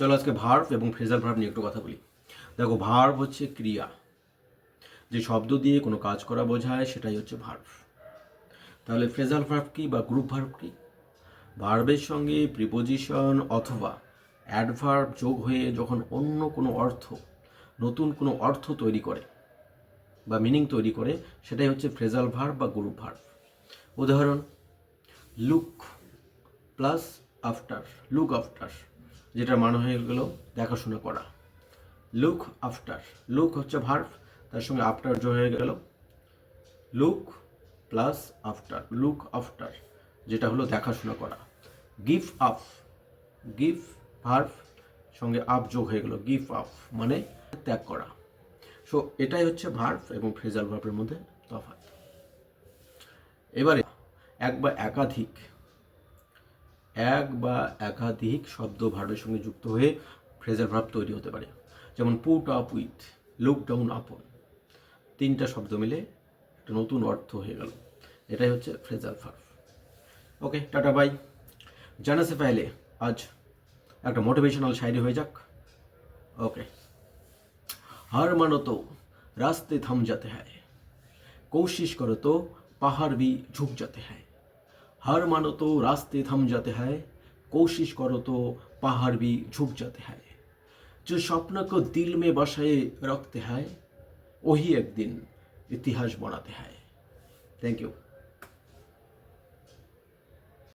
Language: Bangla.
চলো আজকে ভার্ব এবং ফ্রেজাল ভার্ব নিয়ে একটু কথা বলি। দেখো, ভার্ব হচ্ছে ক্রিয়া, যে শব্দ দিয়ে কোনো কাজ করা বোঝায়, সেটাই হচ্ছে ভার্ব। তাহলে ফ্রেজাল ভার্ব কি বা গ্রুপ ভার্ব কি? ভার্বের সঙ্গে প্রিপোজিশন অথবা অ্যাডভার্ব যোগ হয়ে যখন অন্য কোনো অর্থ, নতুন কোনো অর্থ তৈরি করে বা মিনিং তৈরি করে, সেটাই হচ্ছে ফ্রেজাল ভার্ব বা গ্রুপ ভার্ব। উদাহরণ, look plus after, look after, যেটার মানে হয়ে গেল দেখাশোনা করা। লুক আফটার, লুক হচ্ছে ভার্ব, তার সঙ্গে আফটার যোগ হয়ে গেল look plus after, look after, যেটা হলো দেখাশোনা করা। গিভ আপ, গিভ ভার্ব, সঙ্গে আপ যোগ হয়ে গেল গিভ আপ, মানে ত্যাগ করা। সো এটাই হচ্ছে ভার্ব এবং ফ্রেজাল ভার্বের মধ্যে তফাৎ। এবারে এক বা একাধিক শব্দ ভার্বের সঙ্গে যুক্ত হয়ে ফ্রেজাল ভার্ব তৈরি হতে পারে। যেমন put up with, look down upon, তিনটা শব্দ মিলে একটা নতুন অর্থ হয়ে গেল। এটাই হচ্ছে ফ্রেজাল ভার্ব। ওকে, টাটা বাই। জানা সে পহলে আজ একটা মোটিভেশনাল শায়রি হয়ে যাক। ओके। हार मानो तो रास्ते थम जाते हैं, कोशिश करो तो पहाड़ भी झुक जाते हैं। हार मानो तो रास्ते थम जाते हैं, कोशिश करो तो पहाड़ भी झुक जाते हैं। जो स्वप्न को दिल में बसाए रखते हैं, वही एक दिन इतिहास बनाते हैं। Thank you.